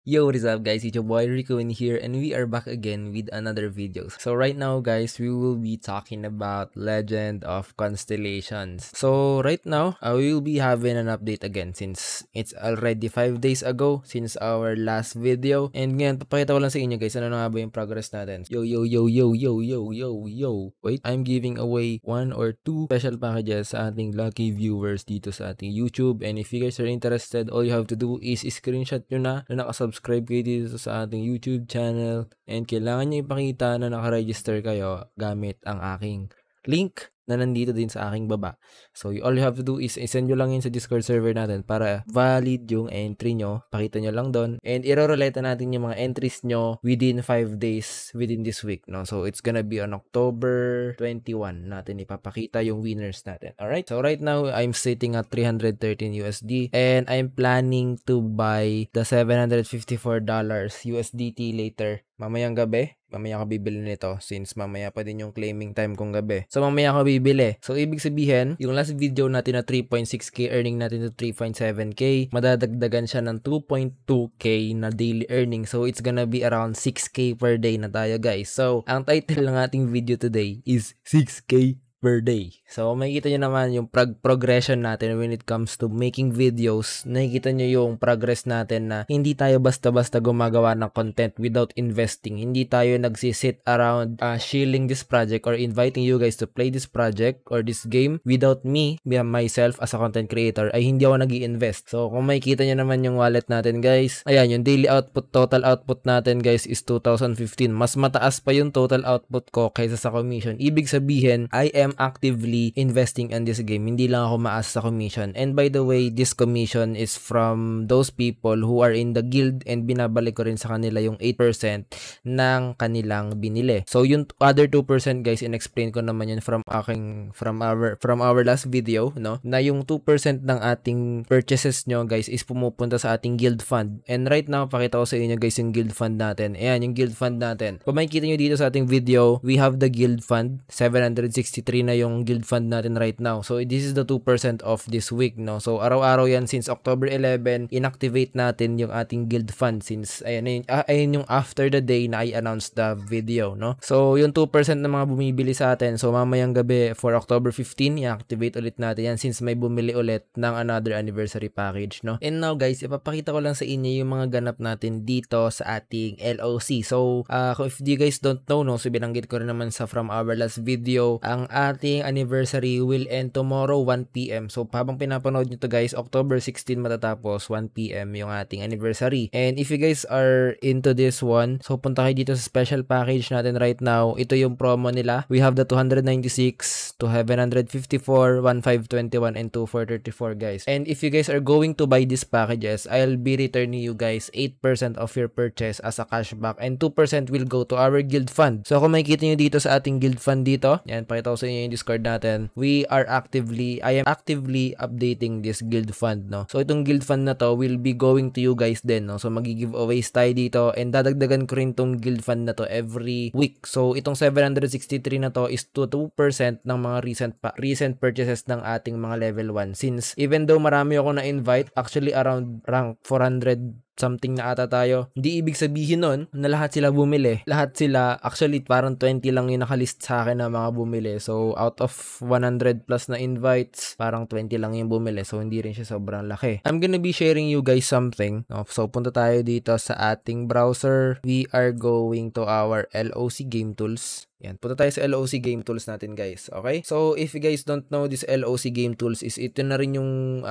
Yo, what is up guys? It's your boy Rico in here and we are back again with another video. So right now guys, we will be talking about Legend of Constellations. So right now, we will be having an update again since it's already 5 days ago since our last video. And ngayon, papakita ko lang sa inyo guys, ano na nga ba yung progress natin. Yo. Wait, I'm giving away 1 or 2 special packages sa ating lucky viewers dito sa ating YouTube. And if you guys are interested, all you have to do is screenshot nyo na nakasubscribe kayo dito sa ating YouTube channel and kailangan nyo ipakita na nakaregister kayo gamit ang aking link na nandito din sa aking baba. So, all you have to do is send nyo lang yun sa Discord server natin para valid yung entry nyo. Pakita nyo lang doon. And irorelate natin yung mga entries nyo within 5 days within this week. No? So, it's gonna be on October 21 natin ipapakita yung winners natin. Alright? So, right now, I'm sitting at 313 USD and I'm planning to buy the $754 USDT later. Mamayang gabi, mamaya ako bibili nito since mamaya pa din yung claiming time kong gabi. So, mamaya ako bibili. So, ibig sabihin, yung last video natin na 3.6k earning natin to 3.7k, madadagdagan siya ng 2.2k na daily earning. So, it's gonna be around 6k per day na tayo, guys. So, ang title ng ating video today is 6k per day. So, makikita nyo naman yung progression natin when it comes to making videos. Nakikita nyo yung progress natin na hindi tayo basta-basta gumagawa ng content without investing. Hindi tayo nagsisit around shilling this project or inviting you guys to play this project or this game without me, myself as a content creator, ay hindi ako nag-i-invest. So, kung makikita nyo naman yung wallet natin, guys, ayan, yung daily output, total output natin, guys, is 2015. Mas mataas pa yung total output ko kaysa sa commission. Ibig sabihin, I am actively investing in this game. Hindi lang ako maasa sa commission. And by the way, this commission is from those people who are in the guild and binabalik ko rin sa kanila yung 8% ng kanilang binili. So yung other 2% guys, in-explain ko naman yun from our last video, no? Na yung 2% ng ating purchases nyo guys is pumupunta sa ating guild fund. And right now, pakita ko sa inyo guys yung guild fund natin. Ayan, yung guild fund natin. Kung makikita nyo dito sa ating video, we have the guild fund, 763 na yung guild fund natin right now. So, this is the 2% of this week, no? So, araw-araw yan since October 11, inactivate natin yung ating guild fund since, ayun yung after the day na I-announce the video, no? So, yung 2% na mga bumibili sa atin, so mamayang gabi for October 15, i-activate ulit natin yan since may bumili ulit ng another anniversary package, no? And now, guys, ipapakita ko lang sa inyo yung mga ganap natin dito sa ating LOC. So, if you guys don't know, no, so binanggit ko rin naman sa from our last video, ang ating anniversary will end tomorrow 1 PM. So, habang pinapanood nyo to guys, October 16 matatapos, 1 PM yung ating anniversary. And if you guys are into this one, so punta kayo dito sa special package natin right now. Ito yung promo nila. We have the 296, 754, 1521, and 2434 guys. And if you guys are going to buy these packages, I'll be returning you guys 8% of your purchase as a cashback and 2% will go to our guild fund. So, kung makikita nyo dito sa ating guild fund dito, yan, pakita ko sa inyo yung Discord natin. I am actively updating this guild fund, no? So, itong guild fund na to will be going to you guys din, no? So, magi-giveaways tayo dito and dadagdagan ko rin tong guild fund na to every week. So, itong 763 na to is 2% ng mga recent purchases ng ating mga level 1. Since, even though marami ako na-invite, actually around rank 400 something na ata tayo. Hindi ibig sabihin nun na lahat sila bumili. Lahat sila, actually parang 20 lang yung nakalist sa akin na mga bumili. So, out of 100 plus na invites, parang 20 lang yung bumili. So, hindi rin siya sobrang laki. I'm gonna be sharing you guys something. No? So, punta tayo dito sa ating browser. We are going to our LOC Game Tools. Yan, punta tayo sa LOC Game Tools natin guys, okay? So, if you guys don't know, this LOC Game Tools is ito na rin yung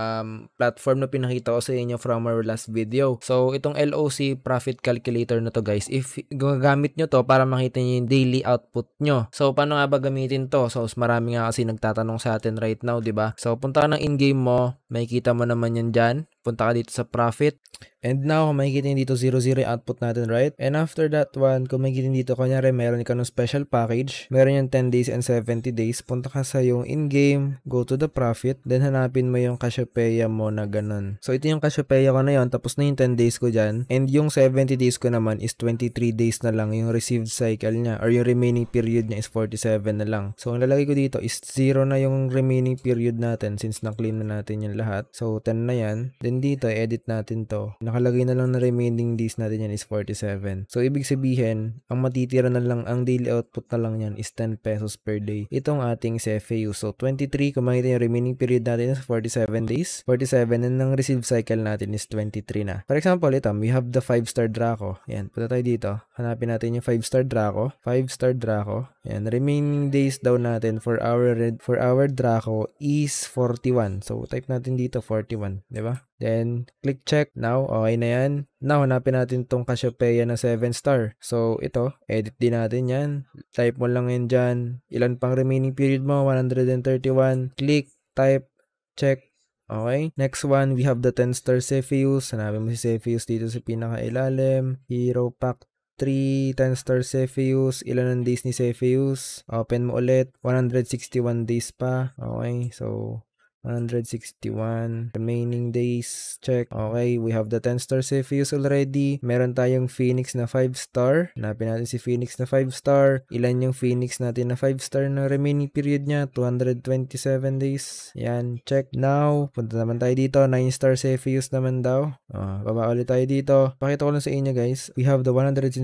platform na pinakita ko sa inyo from our last video. So, itong LOC Profit Calculator na to guys, if gagamit nyo to para makita nyo yung daily output nyo. So, paano nga ba gamitin to? So, marami nga kasi nagtatanong sa atin right now, di ba? So, punta ka ng in-game mo, makikita mo naman yan dyan. Punta ka dito sa Profit. And now, kung makikita nyo dito, 0 output natin, right? And after that one, kung makikita nyo dito, kunyari, meron ka ng special package. Meron yung 10 days and 70 days. Punta ka sa yung in-game, go to the profit, then hanapin mo yung Cassiopeia mo na ganun. So, ito yung Cassiopeia ko na yun, tapos na yung 10 days ko dyan. And yung 70 days ko naman is 23 days na lang yung received cycle niya, or yung remaining period niya is 47 na lang. So, ang lalagay ko dito is 0 na yung remaining period natin since na-claim na natin yung lahat. So, 10 na yan. Then dito, edit natin to. nakalagay na lang na remaining days natin yan is 47. So, ibig sabihin, ang matitira na lang, ang daily output na lang yan is 10 pesos per day. Itong ating CFAU. So, 23, kung makita yung remaining period natin is 47 days. 47, and ang receive cycle natin is 23 na. For example, ito, we have the 5-star Draco. Yan, punta tayo dito. Hanapin natin yung 5-star Draco. 5-star Draco. Yan, remaining days daw natin for our Draco is 41. So, type natin dito 41, di ba? Then, click check. Now, okay na yan. Now, hanapin natin tong Cassiopeia na 7-star. So, ito, edit din natin yan. Type mo lang yan dyan. Ilan pang remaining period mo? 131. Click, type, check. Okay. Next one, we have the 10-star Cepheus. Hanapin mo si Cepheus dito sa pinakailalim. Hero Pack 3, 10-star Cepheus. Ilan ang days ni Cepheus? Open mo ulit. 161 days pa. Okay. So, 161 remaining days, check. Okay, we have the 10-star Cepheus already. Meron tayong Phoenix na 5-star. Hanapin natin si Phoenix na 5-star. Ilan yung Phoenix natin na 5-star na remaining period niya? 227 days. Yan, check. Now, punta naman tayo dito. 9-star Cepheus naman daw. Baba ulit tayo dito. Pakita ko lang sa inyo guys. We have the 167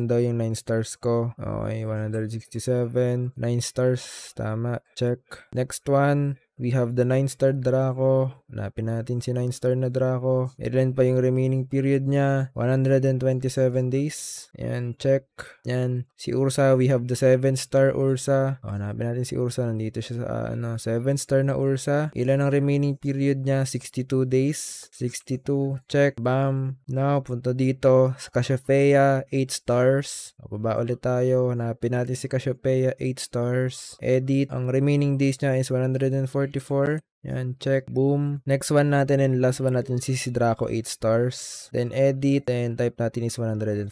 daw yung 9 stars ko. Okay, 167. 9 stars. Tama. Check. Next one. We have the 9-star Draco. Hanapin natin si 9-star na Draco. Ilan pa yung remaining period niya? 127 days. Yan, check. Yan. Si Ursa, we have the 7-star Ursa. Hanapin natin si Ursa. Nandito siya sa 7-star na Ursa. Ilan ang remaining period niya? 62 days. 62. Check. Bam. Now, punta dito sa Cassiopeia, 8 stars. Baba ulit tayo. Hanapin natin si Cassiopeia, 8 stars. Edit. Ang remaining days niya is 144. Yan, check. Boom. Next one natin and last one natin si Draco, 8 stars. Then edit and type natin is 114.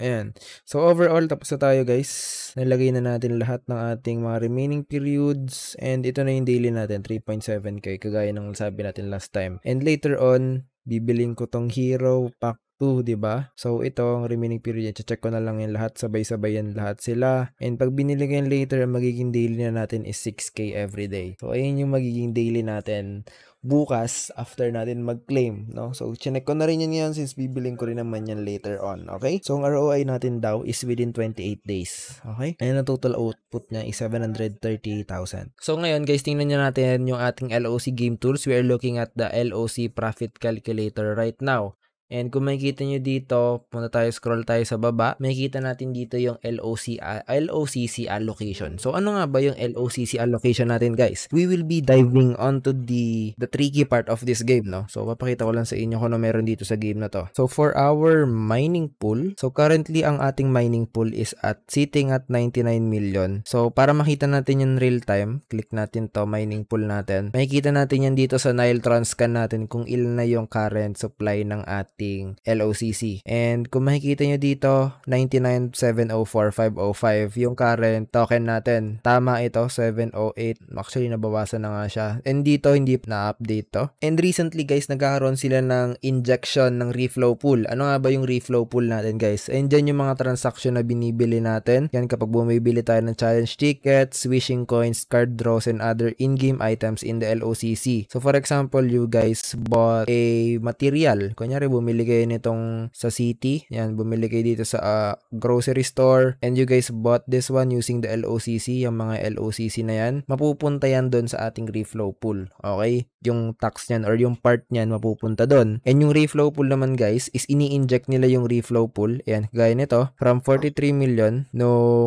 Ayan. So overall, tapos na tayo guys. Nalagay na natin lahat ng ating mga remaining periods. And ito na yung daily natin, 3.7k. Kagaya ng sabi natin last time. And later on, bibiling ko tong Hero Pack 2, diba? So, ito ang remaining period. Check ko na lang yung lahat. Sabay-sabay yan lahat sila. And pag binili ko yan later, ang magiging daily na natin is 6k every day. So, ayun yung magiging daily natin bukas after natin mag-claim, no? So, chinek ko na rin yan ngayon since bibiling ko rin naman yan later on, okay? So, ang ROI natin daw is within 28 days, okay? And ang total output niya is 738,000. So, ngayon guys, tingnan nyo natin yung ating LOC game tools. We are looking at the LOC profit calculator right now. And kung makikita nyo dito, punta tayo, scroll tayo sa baba, makikita natin dito yung LOCC allocation. So, ano nga ba yung LOCC allocation natin, guys? We will be diving onto the tricky part of this game, no? So, papakita ko lang sa inyo kung ano meron dito sa game na to. So, for our mining pool, so currently, ang ating mining pool is sitting at 99 million. So, para makita natin yung real time, click natin to, mining pool natin. Makikita natin yan dito sa Nile Transcan natin kung ilan na yung current supply ng ating LOCC. And kung makikita nyo dito, 99,704,505 yung current token natin. Tama ito, 708. Actually, nabawasan na nga siya. And dito, hindi na-update to. And recently, guys, nagkakaroon sila ng injection ng reflow pool. Ano nga ba yung reflow pool natin, guys? And dyan yung mga transaction na binibili natin. Yan kapag bumibili tayo ng challenge tickets, wishing coins, card draws, and other in-game items in the LOCC. So, for example, you guys bought a material. Kunyari, bumili kayo nitong sa city. Yan, bumili kayo dito sa grocery store. And you guys bought this one using the LOCC. Yung mga LOCC na yan, mapupunta yan doon sa ating reflow pool. Okay? Yung tax niyan or yung part niyan mapupunta doon. And yung reflow pool naman guys, is ini-inject nila yung reflow pool. Yan, gaya nito. From 43 million,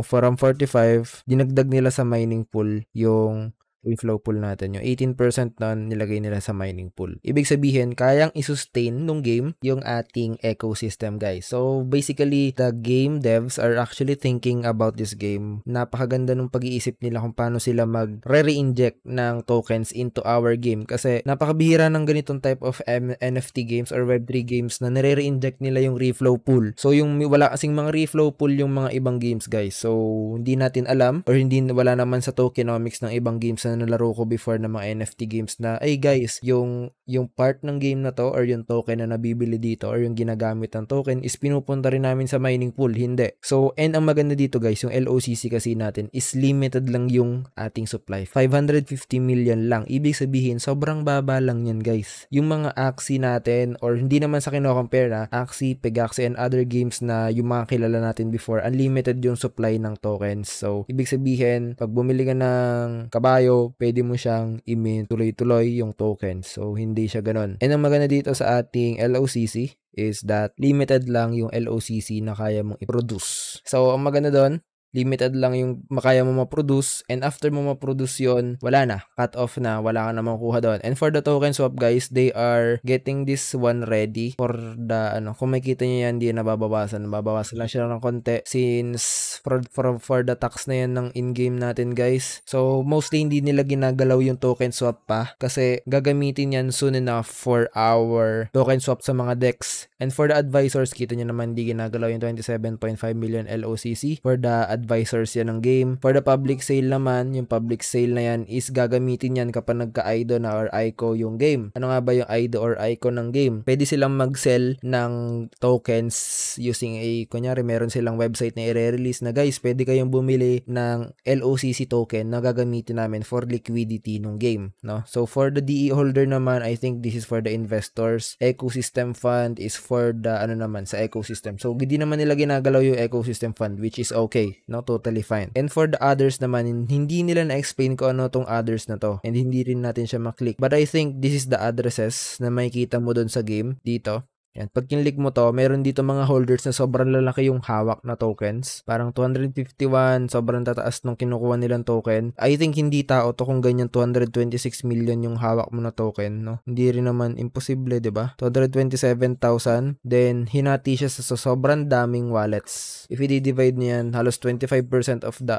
from 45, dinagdag nila sa mining pool yung reflow pool natin. Yung 18% na nilagay nila sa mining pool. Ibig sabihin, kayang isustain nung game yung ating ecosystem, guys. So, basically, the game devs are actually thinking about this game. Napakaganda nung pag-iisip nila kung paano sila mag-re-inject ng tokens into our game. Kasi, napakabihira ng ganitong type of NFT games or Web3 games na nire-inject nila yung reflow pool. So, yung wala kasing mga reflow pool yung mga ibang games, guys. So, hindi natin alam or wala naman sa tokenomics ng ibang games na nalaro ko before na mga NFT games na, ay guys, yung part ng game na to or yung token na nabibili dito or yung ginagamit ng token is pinupunta rin namin sa mining pool. Hindi. So, and ang maganda dito guys, yung LOCC kasi natin is limited lang yung ating supply. 550 million lang. Ibig sabihin, sobrang baba lang yan guys. Yung mga Axie natin, or hindi naman sa kino-compare na, Axie, Pegaxi, and other games na yung mga kilala natin before, unlimited yung supply ng tokens. So, ibig sabihin, pag bumili ka ng kabayo, pwede mo siyang i-mint tuloy-tuloy yung tokens. So, hindi siya ganun. And ang maganda dito sa ating LOCC is that limited lang yung LOCC na kaya mong i-produce. So, ang maganda doon, limited lang yung makaya mo ma-produce, and after mo ma-produce yun, wala na, cut off na, wala ka na makukuha doon. And for the token swap guys, they are getting this one ready for the kung makita nyo yan, di nababawasan lang siya ng konti since for the tax na yan ng in-game natin guys. So mostly hindi nila ginagalaw yung token swap pa kasi gagamitin yan soon enough for our token swap sa mga decks. And for the advisors, kita nyo naman di ginagalaw yung 27.5 million LOCC for the advisors yan ng game. For the public sale naman, yung public sale na yan is gagamitin yan kapag nagka-IDO na or ICO yung game. Ano nga ba yung IDO or ICO ng game? Pwede silang mag-sell ng tokens using kunyari meron silang website na i-release na guys, pwede kayong bumili ng LOCC token na gagamitin namin for liquidity ng game, no? So for the DE holder naman, I think this is for the investors. Ecosystem fund is for the naman sa ecosystem. So hindi naman nila ginagalaw yung ecosystem fund, which is okay. No, totally fine. And for the others naman, hindi nila na-explain ko ano tong others na to. And hindi rin natin siya maklik. But I think this is the addresses na makikita mo doon sa game dito. Yan. Pag kinlik mo to, meron dito mga holders na sobrang lalaki yung hawak na tokens. Parang 251, sobrang tataas nung kinukuha nilang token. I think hindi tao to kung ganyan 226 million yung hawak mo na token, no? Hindi rin naman imposible, 'di ba? 227,000, then hinati siya sa sobrang daming wallets. If i-divide niyan, halos 25% of the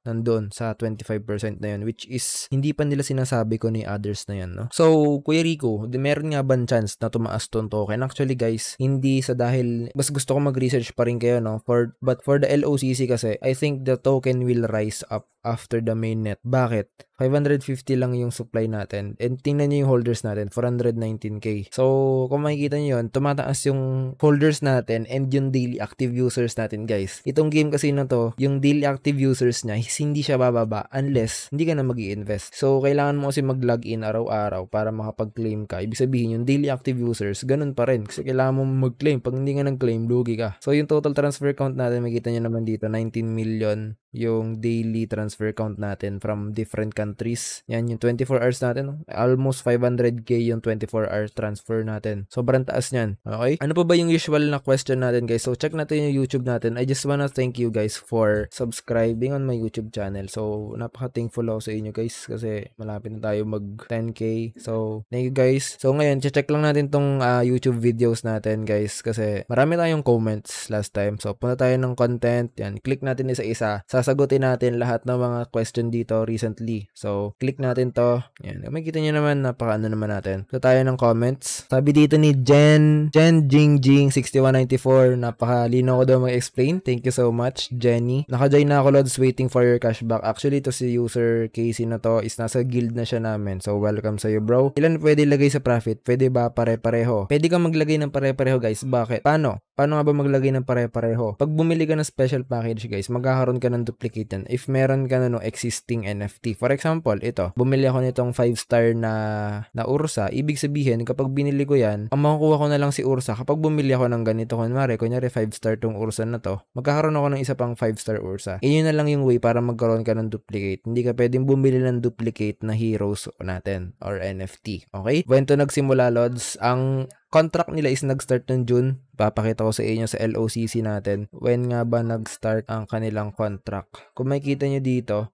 nandun sa 25% na yun, which is hindi pa nila sinasabi ko ni others na yan, no? So, Kuya Rico, meron nga ba chance na tumaas tong token? Actually, guys, hindi sa dahil mas gusto ko mag-research pa rin kayo, no? But for the LOCC kasi, I think the token will rise up after the mainnet. Bakit? 550 lang yung supply natin. And tingnan nyo yung holders natin, 419k. So, kung makikita nyo yun, tumataas yung holders natin and yung daily active users natin, guys. Itong game kasi na to, yung daily active users niya, hindi siya bababa unless hindi ka na mag-i-invest. So, kailangan mo kasi mag-login araw-araw para makapag-claim ka. Ibig sabihin, yung daily active users, ganun pa rin. Kasi kailangan mo mag-claim. Pag hindi ka nag-claim, lugi ka. So, yung total transfer count natin, makikita nyo naman dito, 19 million yung daily transfer count natin from different countries. Yan, yung 24 hours natin. Almost 500k yung 24 hours transfer natin. Sobrang taas niyan. Okay? Ano pa ba yung usual na question natin, guys? So, check natin yung YouTube natin. I just wanna thank you guys for subscribing on my YouTube channel. So, napaka-thankful ako sa inyo, guys, kasi malapit na tayo mag 10k. So, thank you, guys. So, ngayon, check lang natin tong YouTube videos natin, guys, kasi marami tayong comments last time. So, punta tayo ng content. Yan, click natin isa-isa. Sasagutin natin lahat ng mga question dito recently. So, click natin to. Yan. Makikita nyo naman, napaka-ano naman natin. So, tayo ng comments. Sabi dito ni Jen Jingjing 6194. Napaka-lino ko daw mag-explain. Thank you so much, Jenny. Naka-join na ako, Lods, waiting for your cashback. Actually, to si user Casey na to is nasa guild na siya namin. So, welcome sa'yo, bro. Ilan pwede lagay sa profit? Pwede ba pare-pareho? Pwede kang maglagay ng pare-pareho, guys. Bakit? Paano nga ba maglagay ng pare-pareho? Pag bumili ka ng special package, guys, magkakaroon ka ng duplicate yan if meron ka na existing NFT. For example, ito, bumili ako nitong 5-star na Ursa. Ibig sabihin, kapag binili ko yan, ang makukuha ko na lang si Ursa. Kapag bumili ako ng ganito, kunyari 5-star tong Ursa na to, magkakaroon ako ng isa pang 5-star Ursa. Yun na lang yung way para magkaroon ka ng duplicate. Hindi ka pwedeng bumili ng duplicate na heroes natin or NFT. Okay? When to nagsimula, Lods, ang contract nila is nag-start ng June. Papakita ko sa inyo sa LOCC natin. When nga ba nag-start ang kanilang contract? Kung makikita nyo dito,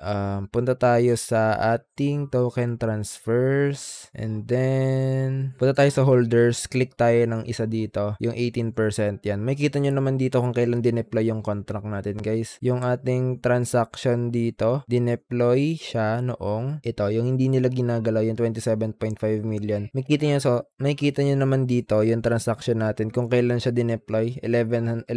punta tayo sa ating token transfers. And then, punta tayo sa holders. Click tayo ng isa dito. Yung 18%. Yan. Makikita nyo naman dito kung kailan dineploy yung contract natin, guys. Yung ating transaction dito, dineploy siya noong ito. Yung hindi nila ginagalaw, yung 27.5 million. Makikita nyo naman dito dito yung transaction natin kung kailan siya dineploy, 111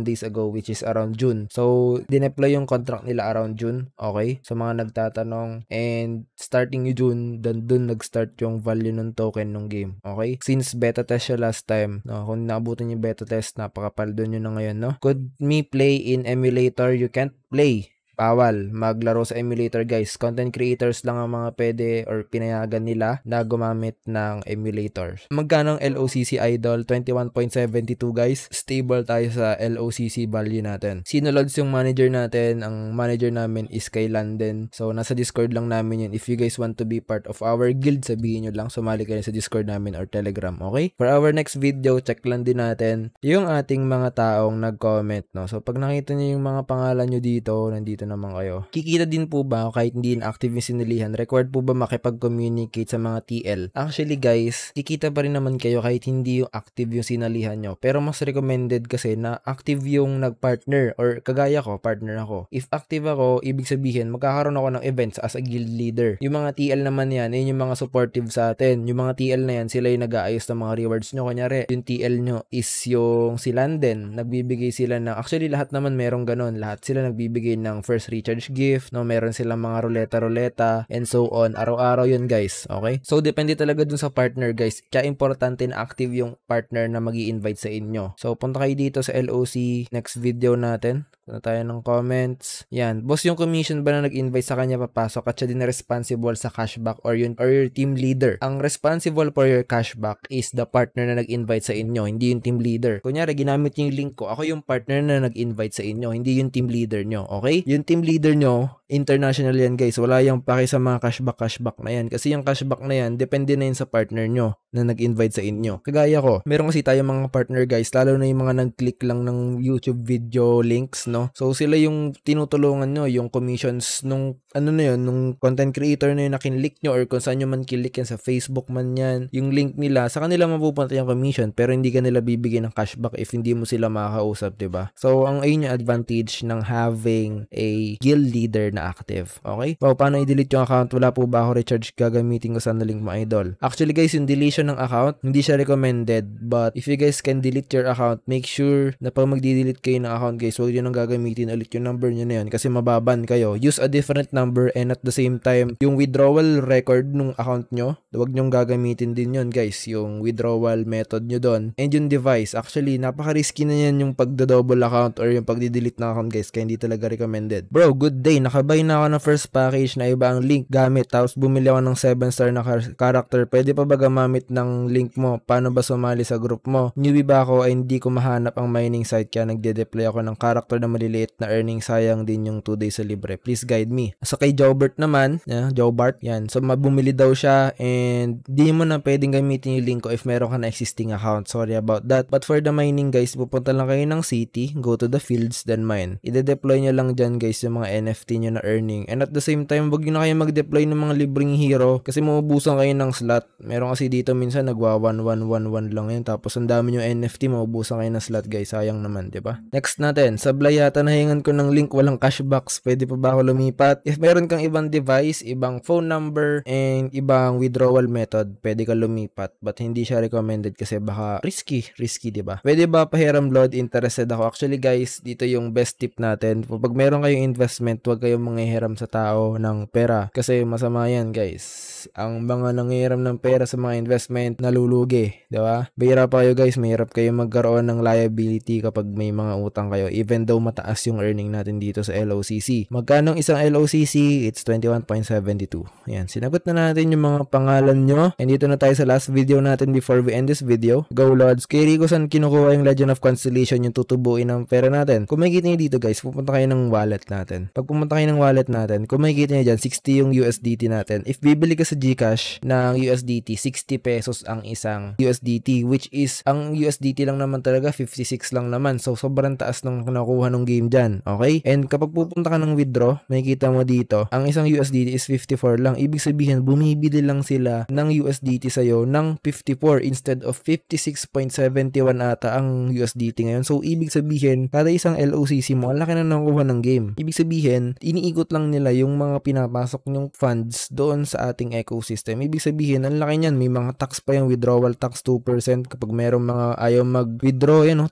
days ago, which is around June. So, dineploy yung contract nila around June, okay? So, mga nagtatanong, and starting yung June, dun nag-start yung value ng token ng game, okay? Since beta test siya last time, no? Kung naabutan yung beta test, napakapaldo nyo na ngayon, no? Could me play in emulator? You can't play. Bawal maglaro sa emulator, guys. Content creators lang ang mga pwede or pinayagan nila na gumamit ng emulator. Magkano ang LOCC idol? 21.72 guys. Stable tayo sa LOCC value natin. Sino loads yung manager natin? Ang manager namin is kay London. So nasa Discord lang namin yun. If you guys want to be part of our guild, sabihin nyo lang. Sumali kayo sa Discord namin or Telegram. Okay? For our next video, check lang din natin yung ating mga taong nag-comment, no? So pag nakita nyo yung mga pangalan nyo dito, nandito naman kayo. Kikita din po ba kahit hindi na-active yung sinilihan? Required po ba makipag-communicate sa mga TL? Actually guys, kikita pa rin naman kayo kahit hindi yung active yung sinalihan nyo. Pero mas recommended kasi na active yung nag-partner or kagaya ko, partner ako. If active ako, ibig sabihin magkakaroon ako ng events as a guild leader. Yung mga TL naman yan, yun yung mga supportive sa atin. Yung mga TL na yan, sila yung nag-aayos ng mga rewards nyo. Kunyari, yung TL nyo is yung si Landen. Nagbibigay sila ng, actually lahat naman merong ganun. Lahat sila nagbibigay ng first recharge gift, no? Meron silang mga ruleta, and so on. Araw-araw yun guys, okay? So, depende talaga dun sa partner guys. Kaya importante na active yung partner na magi-invite sa inyo. So, punta kayo dito sa LOC, next video natin. Punta tayo ng comments. Yan. Boss, yung commission ba na nag-invite sa kanya papasok at siya din na responsible sa cashback or your team leader? Ang responsible for your cashback is the partner na nag-invite sa inyo, hindi yung team leader. Kunyari, ginamit yung link ko. Ako yung partner na nag-invite sa inyo, hindi yung team leader nyo, okay? Yung team leader nyo, international yan guys. Wala yung paki sa mga cashback na yan. Kasi yung cashback na yan, depende na yun sa partner nyo na nag-invite sa inyo. Kagaya ko, meron kasi tayo mga partner guys, lalo na yung mga nag-click lang ng YouTube video links, no? So sila yung tinutulungan nyo, yung commissions nung ano na yun, nung content creator na yun na kinlik nyo or kung saan nyo man kinlik yan, sa Facebook man yan, yung link nila, sa kanila mapupunta yung commission pero hindi ka nila bibigyan ng cashback if hindi mo sila makakausap, diba? So ang ayun yung advantage ng having a guild leader na active, okay? Wow, paano i-delete yung account? Wala po ba ako recharge gagamitin ko sa link mo, idol? Actually guys, yung deletion ng account, hindi siya recommended, but if you guys can delete your account, make sure na pag magdi-delete kayo ng account guys, huwag nyo nang gagamitin ulit yung number nyo na yun kasi mababan kayo. Use a different number and at the same time, yung withdrawal record ng account nyo, huwag nyong gagamitin din yun guys, yung withdrawal method nyo doon. And yung device, actually, napaka-risky na yan yung pagda-double account or yung pagdi-delete ng account guys, kaya hindi talaga recommended. Bro, good day, nakabay na ako ng first package na iba ang link gamit, tapos bumili ako ng 7-star na character. Pwede pa ba gamamit ng link mo? Paano ba sumali sa group mo? Newbie ba ako ay hindi ko mahanap ang mining site kaya nagde-deploy ako ng character na maliliit na earning, sayang din yung 2 days sa libre. Please guide me. So kay Jobert naman, Jobart, yan. So bumili daw siya and di mo na pwedeng gamitin yung link ko if meron ka na existing account. Sorry about that. But for the mining guys, pupunta lang kayo ng city, go to the fields, then mine. Ide-deploy nyo lang dyan guys yung mga NFT nyo na earning. And at the same time, wag nyo na kayo mag-deploy ng mga libreng hero kasi maubusan kayo ng slot. Meron kasi dito minsan nagwa 1111 lang yun. Tapos ang dami yung NFT, maubusan kayo ng slot guys. Sayang naman, diba? Next natin, sablay yata nahingan ko ng link, walang cashbacks. Pwede pa ba ako lumipat? If meron kang ibang device, ibang phone number, and ibang withdrawal method, pwede ka lumipat. But hindi siya recommended kasi baka risky, diba? Pwede ba pahiram load? Interested ako. Actually guys, dito yung best tip natin. Pag meron kayong investment, huwag kayong manghihiram sa tao ng pera. Kasi masama yan guys. Ang mga nanghihiram ng pera sa mga investment, nalulugi. Diba? Bihira pa kayo guys, mahirap kayo magkaroon ng liability kapag may mga utang kayo. Even though mataas yung earning natin dito sa LOCC. Magkano isang LOCC? It's 21.72. Ayan, sinagot na natin yung mga pangalan nyo. And dito na tayo sa last video natin before we end this video. Go Lods! Kay Rico, saan kinukuha yung Legend of Constellation yung tutubuin ng pera natin? Kung makikita nyo dito guys, pupunta kayo ng wallet natin. Pag pumunta kayo ng wallet natin, kung makikita nyo dyan, 60 yung USDT natin. If bibili ka sa GCash ng USDT, 60 pesos ang isang USDT, which is, ang USDT lang naman talaga, 56 lang naman. So, sobrang taas ng nakuha ng game dyan. Okay? And kapag pupunta ka ng withdraw, makikita mo dito dito, ang isang USDT is 54 lang. Ibig sabihin, bumibili lang sila ng USDT sa'yo ng 54 instead of 56.71 ata ang USDT ngayon. So, ibig sabihin, kada isang LOCC mo, ang laki na nakuha ng game. Ibig sabihin, iniikot lang nila yung mga pinapasok nyong funds doon sa ating ecosystem. Ibig sabihin, ang laki niyan. May mga tax pa yung withdrawal tax 2% kapag merong mga ayaw mag-withdraw, 10%,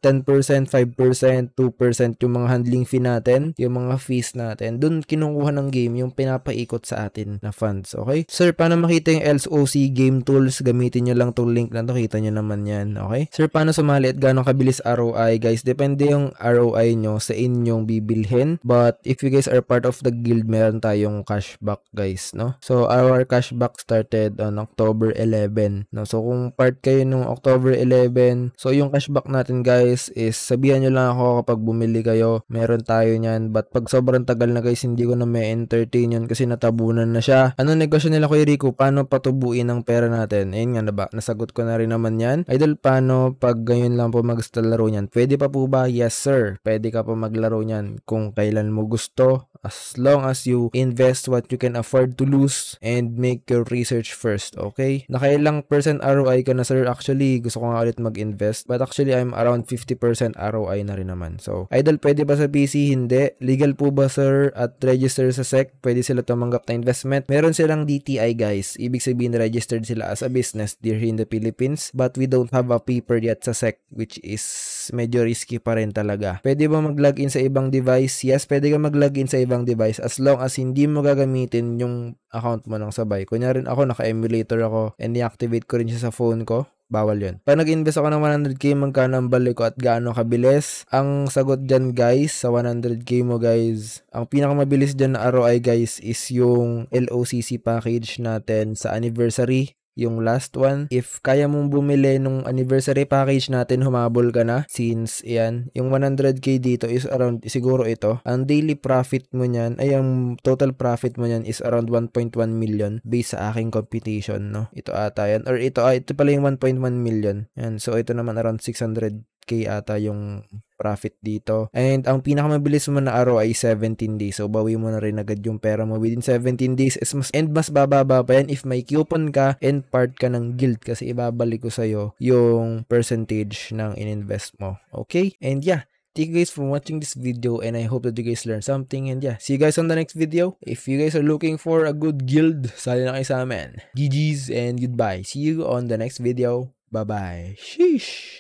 5%, 2% yung mga handling fee natin, yung mga fees natin. Doon kinukuha ng game yung pinapaikot sa atin na funds. Okay? Sir, paano makita yung LOC game tools? Gamitin nyo lang tong link na to. Kita nyo naman yan. Okay? Sir, paano sumali at gano'ng kabilis ROI? Guys, depende yung ROI nyo sa inyong bibilhin. But if you guys are part of the guild, meron tayong cashback, guys, no? So, our cashback started on October 11. No? So, kung part kayo nung October 11, so yung cashback natin, guys, is sabihan nyo lang ako kapag bumili kayo, meron tayo nyan. But pag sobrang tagal na, guys, hindi ko na may entertain yun kasi natabunan na siya. Ano negosyo nila, Kuya Rico? Paano patubuin ang pera natin? Ayun nga na ba? Nasagot ko na rin naman yan. Idol, paano pag ganyan lang po laro nyan? Pwede pa po ba? Yes, sir. Pwede ka pa maglaro nyan kung kailan mo gusto. As long as you invest what you can afford to lose and make your research first, okay? Nakailang percent ROI ka na, sir? Actually, gusto ko nga ulit mag-invest. But actually, I'm around 50% ROI na rin naman. So, idol, pwede ba sa PC? Hindi. Legal po ba, sir? At register sa SEC? Pwede sila tumanggap na investment? Meron silang DTI, guys. Ibig sabihin, registered sila as a business here in the Philippines. But we don't have a paper yet sa SEC, which is medyo risky pa rin talaga. Pwede ba mag-login sa ibang device? Yes, pwede ka mag-login sa ibang device as long as hindi mo gagamitin yung account mo ng sabay. Kunyari ako, naka-emulator ako and i-activate ko rin siya sa phone ko. Bawal yun. Pag nag-invest ako ng 100k, magkano ang balik ko at gaano kabilis? Ang sagot dyan, guys, sa 100k mo, guys, ang pinakamabilis dyan na ROI, guys, is yung LOCC package natin sa anniversary. Yung last one, if kaya mong bumili nung anniversary package natin, humabol ka na. Since, yan, yung 100k dito is around, siguro ito, ang daily profit mo nyan, ay ang total profit mo nyan is around 1.1 million based sa aking computation, no? Ito ata yan. Or ito pala yung 1.1 million. Yan, so ito naman around 600k ata yung profit dito. And ang pinakamabilis mo na ROI ay 17 days. So, bawi mo na rin agad yung pera mo within 17 days. Mas bababa pa yan if may coupon ka and part ka ng guild kasi ibabalik ko sa'yo yung percentage ng ininvest mo. Okay? And yeah, thank you guys for watching this video and I hope that you guys learned something. And yeah, see you guys on the next video. If you guys are looking for a good guild, sali na kayo sa amin. GG's and goodbye. See you on the next video. Bye-bye. Sheesh!